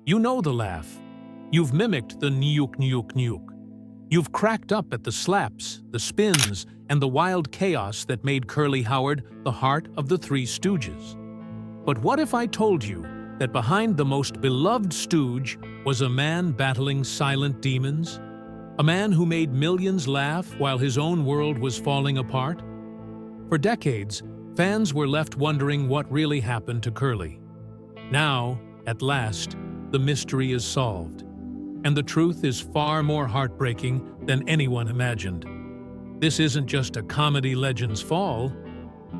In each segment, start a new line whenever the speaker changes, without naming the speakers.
You know the laugh. You've mimicked the nyuk nyuk nyuk. You've cracked up at the slaps, the spins, and the wild chaos that made Curly Howard the heart of the Three Stooges. But what if I told you that behind the most beloved stooge was a man battling silent demons? A man who made millions laugh while his own world was falling apart? For decades, fans were left wondering what really happened to Curly. Now, at last, the mystery is solved. And the truth is far more heartbreaking than anyone imagined. This isn't just a comedy legend's fall,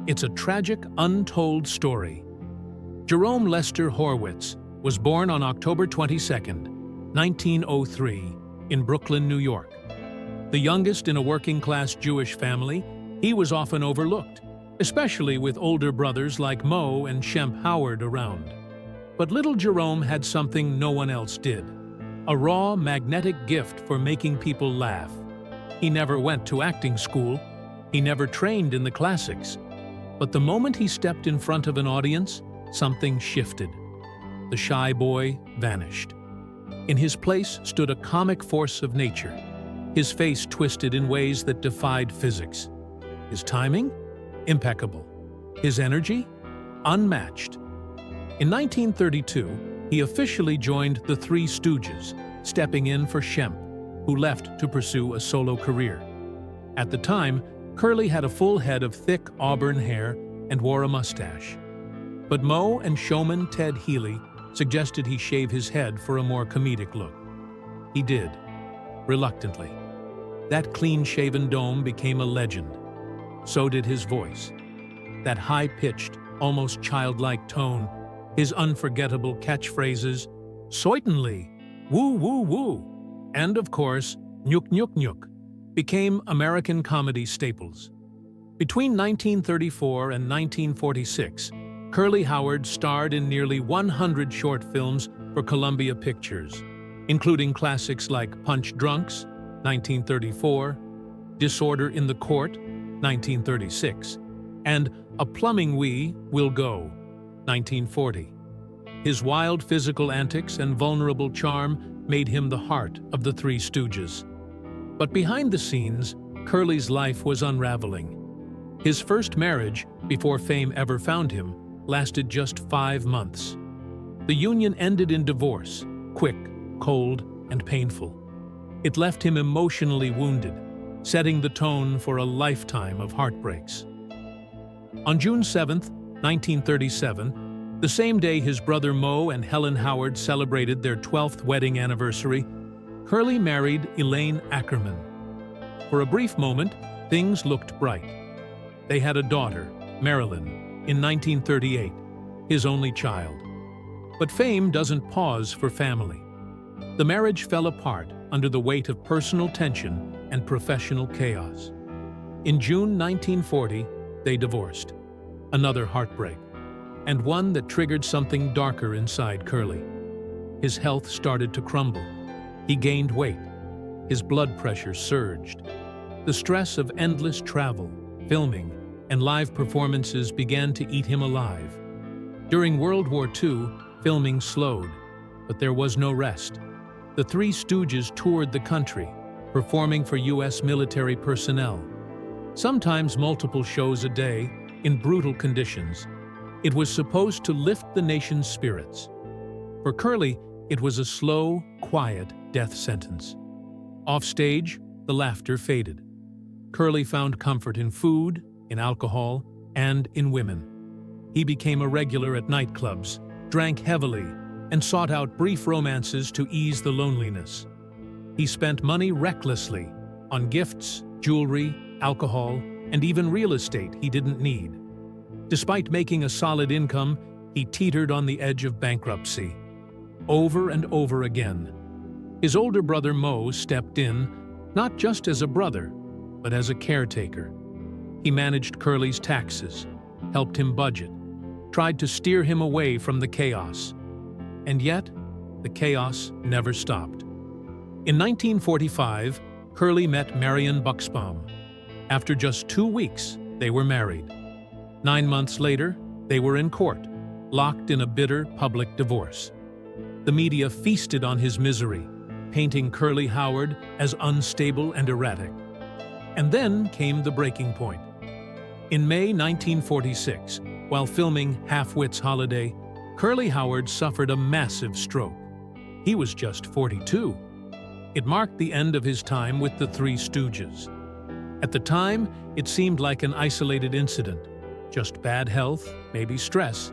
it's a tragic, untold story. Jerome Lester Horwitz was born on October 22, 1903, in Brooklyn, New York. The youngest in a working-class Jewish family, he was often overlooked, especially with older brothers like Moe and Shemp Howard around. But little Jerome had something no one else did. A raw, magnetic gift for making people laugh. He never went to acting school. He never trained in the classics. But the moment he stepped in front of an audience, something shifted. The shy boy vanished. In his place stood a comic force of nature, his face twisted in ways that defied physics. His timing? Impeccable. His energy? Unmatched. In 1932, he officially joined the Three Stooges, stepping in for Shemp, who left to pursue a solo career. At the time, Curly had a full head of thick auburn hair and wore a mustache. But Moe and showman Ted Healy suggested he shave his head for a more comedic look. He did, reluctantly. That clean-shaven dome became a legend. So did his voice. That high-pitched, almost childlike tone, his unforgettable catchphrases, "Certainly," "Woo woo woo," and of course, "Nyuk nyuk nyuk," became American comedy staples. Between 1934 and 1946, Curly Howard starred in nearly 100 short films for Columbia Pictures, including classics like Punch Drunks, 1934, Disorder in the Court, 1936, and A Plumbing We Will Go, 1940. His wild physical antics and vulnerable charm made him the heart of the Three Stooges. But behind the scenes, Curly's life was unraveling. His first marriage, before fame ever found him, lasted just 5 months. The union ended in divorce, quick, cold, and painful. It left him emotionally wounded, setting the tone for a lifetime of heartbreaks. On June 7, 1937, the same day his brother Moe and Helen Howard celebrated their 12th wedding anniversary, Curly married Elaine Ackerman. For a brief moment, things looked bright. They had a daughter, Marilyn, in 1938, his only child. But fame doesn't pause for family. The marriage fell apart under the weight of personal tension and professional chaos. In June 1940, they divorced. Another heartbreak, and one that triggered something darker inside Curly. His health started to crumble. He gained weight. His blood pressure surged. The stress of endless travel, filming, and live performances began to eat him alive. During World War II, filming slowed, but there was no rest. The Three Stooges toured the country, performing for U.S. military personnel. Sometimes multiple shows a day, in brutal conditions. It was supposed to lift the nation's spirits. For Curly, it was a slow, quiet death sentence. Offstage, the laughter faded. Curly found comfort in food, in alcohol, and in women. He became a regular at nightclubs, drank heavily, and sought out brief romances to ease the loneliness. He spent money recklessly on gifts, jewelry, alcohol, and even real estate he didn't need. Despite making a solid income, he teetered on the edge of bankruptcy. Over and over again. His older brother Moe stepped in, not just as a brother, but as a caretaker. He managed Curly's taxes, helped him budget, tried to steer him away from the chaos. And yet, the chaos never stopped. In 1945, Curly met Marion Buxbaum. After just 2 weeks, they were married. 9 months later, they were in court, locked in a bitter public divorce. The media feasted on his misery, painting Curly Howard as unstable and erratic. And then came the breaking point. In May 1946, while filming Half-Wit's Holiday, Curly Howard suffered a massive stroke. He was just 42. It marked the end of his time with the Three Stooges. At the time, it seemed like an isolated incident, just bad health, maybe stress.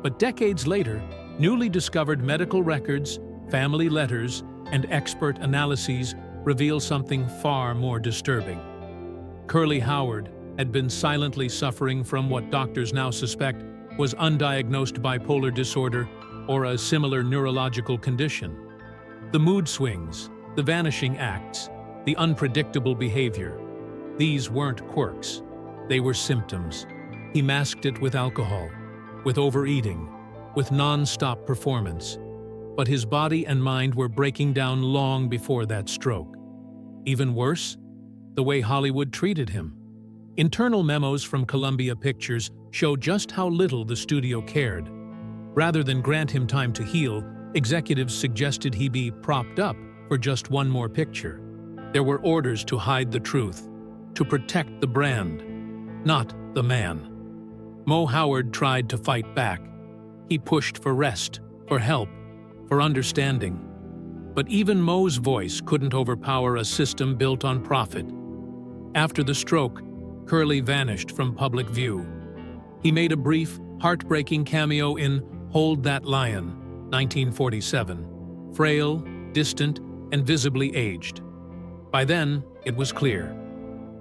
But decades later, newly discovered medical records, family letters, and expert analyses reveal something far more disturbing. Curly Howard had been silently suffering from what doctors now suspect was undiagnosed bipolar disorder or a similar neurological condition. The mood swings, the vanishing acts, the unpredictable behavior. These weren't quirks. They were symptoms. He masked it with alcohol, with overeating, with non-stop performance. But his body and mind were breaking down long before that stroke. Even worse, the way Hollywood treated him. Internal memos from Columbia Pictures show just how little the studio cared. Rather than grant him time to heal, executives suggested he be propped up for just one more picture. There were orders to hide the truth, to protect the brand, not the man. Mo Howard tried to fight back. He pushed for rest, for help, for understanding. But even Mo's voice couldn't overpower a system built on profit. After the stroke, Curly vanished from public view. He made a brief, heartbreaking cameo in Hold That Lion, 1947, frail, distant, and visibly aged. By then, it was clear.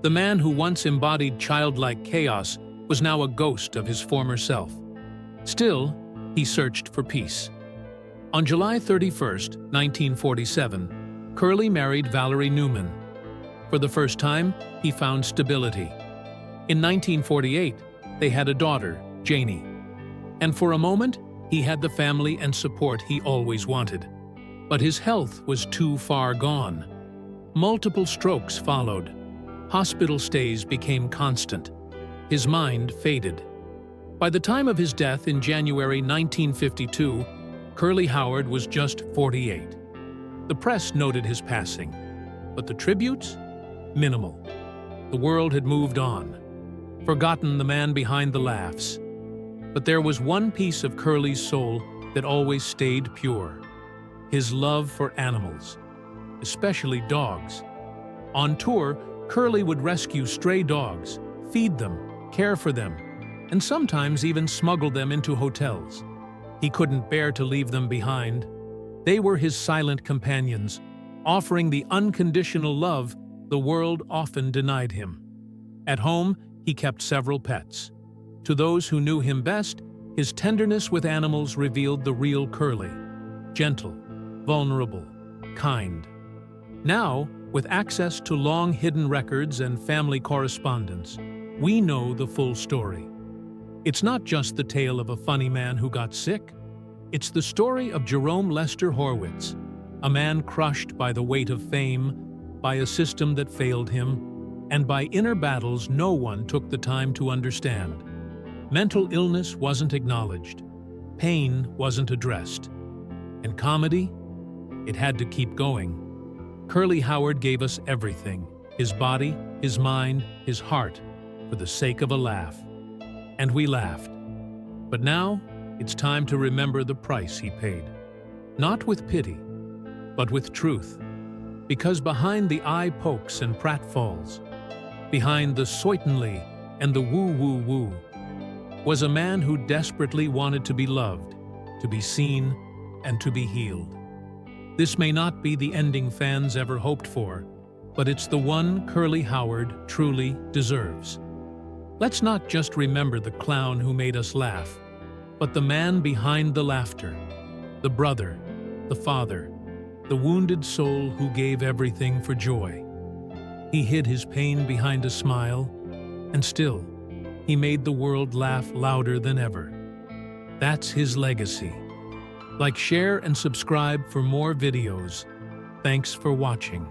The man who once embodied childlike chaos was now a ghost of his former self. Still, he searched for peace. On July 31, 1947, Curly married Valerie Newman. For the first time, he found stability. In 1948, they had a daughter, Janie. And for a moment, he had the family and support he always wanted. But his health was too far gone. Multiple strokes followed. Hospital stays became constant. His mind faded. By the time of his death in January 1952, Curly Howard was just 48. The press noted his passing, but the tributes? Minimal. The world had moved on, forgotten the man behind the laughs. But there was one piece of Curly's soul that always stayed pure: his love for animals, especially dogs. On tour, Curly would rescue stray dogs, feed them, care for them, and sometimes even smuggle them into hotels. He couldn't bear to leave them behind. They were his silent companions, offering the unconditional love the world often denied him. At home, he kept several pets. To those who knew him best, his tenderness with animals revealed the real Curly: gentle, vulnerable, kind. Now, with access to long-hidden records and family correspondence, we know the full story. It's not just the tale of a funny man who got sick. It's the story of Jerome Lester Horwitz, a man crushed by the weight of fame, by a system that failed him, and by inner battles no one took the time to understand. Mental illness wasn't acknowledged. Pain wasn't addressed. And comedy? It had to keep going. Curly Howard gave us everything: his body, his mind, his heart, for the sake of a laugh. And we laughed. But now, it's time to remember the price he paid. Not with pity, but with truth. Because behind the eye pokes and pratfalls, behind the certainly and the woo-woo-woo, was a man who desperately wanted to be loved, to be seen, and to be healed. This may not be the ending fans ever hoped for, but it's the one Curly Howard truly deserves. Let's not just remember the clown who made us laugh, but the man behind the laughter, the brother, the father, the wounded soul who gave everything for joy. He hid his pain behind a smile, and still, he made the world laugh louder than ever. That's his legacy. Like, share, and subscribe for more videos. Thanks for watching.